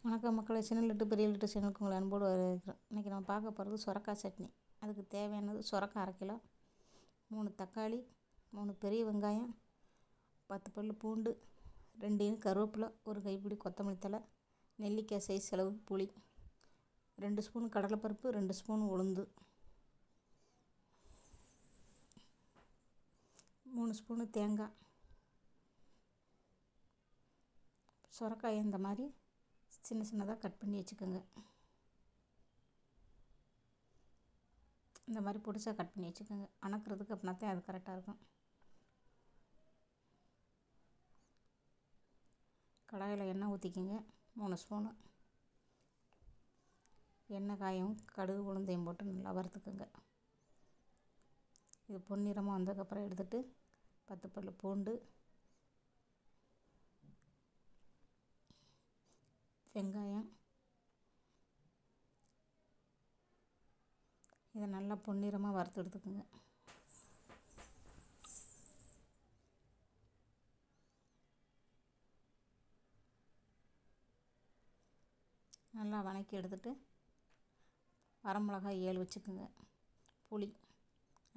வணக்கம் மக்களே, சின்ன லிட்டு பெரிய லிட்டு சேனலுக்கு உங்களை அன்போடு வரவேற்கிறோம். இன்றைக்கி நம்ம பார்க்க போகிறது சுரக்காய் சட்னி. அதுக்கு தேவையானது சுரக்காய் 1/2 கிலோ, 3 தக்காளி, 3 பெரிய வெங்காயம், 10 பல் பூண்டு, 2 இன்ச் கருவேப்பிலை, 1 கைப்பிடி கொத்தமல்லி தழை, நெல்லிக்காய் சைஸ் அளவு புளி, 2 ஸ்பூன் கடலைப்பருப்பு, 2 ஸ்பூன் உளுந்து, 3 ஸ்பூனு தேங்காய். சுரக்காயை இந்த மாதிரி சின்ன சின்னதாக கட் பண்ணி வச்சுக்கோங்க. இந்த மாதிரி பொடிசா கட் பண்ணி வச்சுக்கோங்க. வணக்கிறதுக்கு அப்படின்னா தான் அது கரெக்டாக இருக்கும். கடாயில் எண்ணெய் ஊற்றிக்கோங்க. 3 ஸ்பூனு எண்ணெய் காயும் கடுகு உளுந்தையும் போட்டு நல்லா வறுத்துக்கோங்க. இது பொன்னிறமாக வந்ததுக்கப்புறம் எடுத்துகிட்டு 10 பல் பூண்டு, வெங்காயம், இதை நல்லா பொன்னிறமாக வறுத்து எடுத்துக்கோங்க. நல்லா வதக்கி எடுத்துகிட்டு வரமிளகாய் 7 வச்சுக்கோங்க. புளி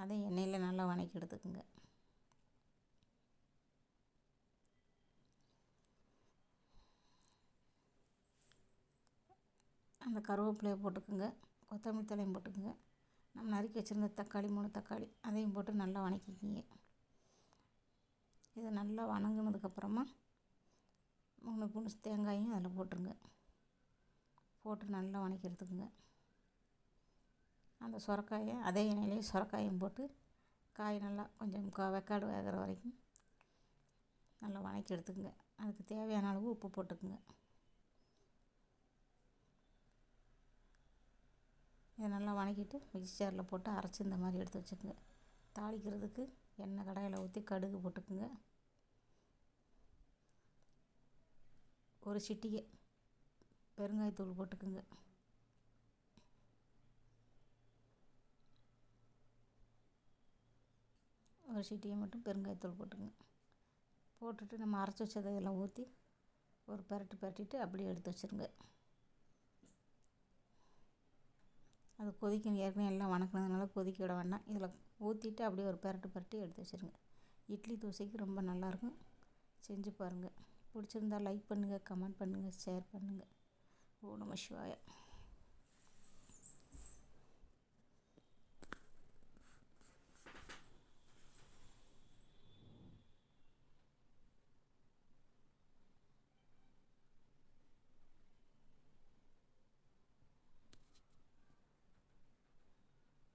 அதை எண்ணெயில் நல்லா வதக்கி எடுத்துக்கோங்க. அந்த கருவேப்பிலையை போட்டுக்குங்க, கொத்தமல்லி தழையும் போட்டுக்குங்க. நம்ம நறுக்கி வச்சுருந்த தக்காளி 3 தக்காளி அதையும் போட்டு நல்லா வதக்கிக்கிங்க. இது நல்லா வதங்கினதுக்கப்புறமா 3 ஸ்பூன் தேங்காயும் அதில் போட்டுருங்க. போட்டு நல்லா வதக்கி எடுத்துக்குங்க. அந்த சுரக்காயை அதே எண்ணெயிலே சுரக்காயும் போட்டு காய் நல்லா கொஞ்சம் வெக்காடு வேகிற வரைக்கும் நல்லா வதக்கி எடுத்துக்குங்க. அதுக்கு தேவையான அளவு உப்பு போட்டுக்குங்க. இதை நல்லா வதக்கிட்டு மிக்ஸி ஜாரில் போட்டு அரைச்சி இந்த மாதிரி எடுத்து வச்சுக்கோங்க. தாளிக்கிறதுக்கு எண்ணெய் கடாயில் ஊற்றி கடுகு போட்டுக்குங்க. ஒரு சிட்டிகை பெருங்காயத்தூள் போட்டுக்குங்க. ஒரு சிட்டிகை மட்டும் பெருங்காயத்தூள் போட்டுக்குங்க. போட்டுட்டு நம்ம அரைச்சி வச்சதை இதெல்லாம் ஊற்றி ஒரு பரட்டிட்டு அப்படியே எடுத்து வச்சுருங்க. அது கொதிக்கணும். ஏற்கனவே எல்லாம் வதக்கினதுனால கொதிக்க விட வேண்டாம். இதில் ஊற்றிட்டு அப்படியே ஒரு பரட்டி எடுத்து வச்சுருங்க. இட்லி தோசைக்கு ரொம்ப நல்லாயிருக்கும். செஞ்சு பாருங்கள். பிடிச்சிருந்தால் லைக் பண்ணுங்கள், கமெண்ட் பண்ணுங்கள், ஷேர் பண்ணுங்கள். ஓம் நம சிவாய.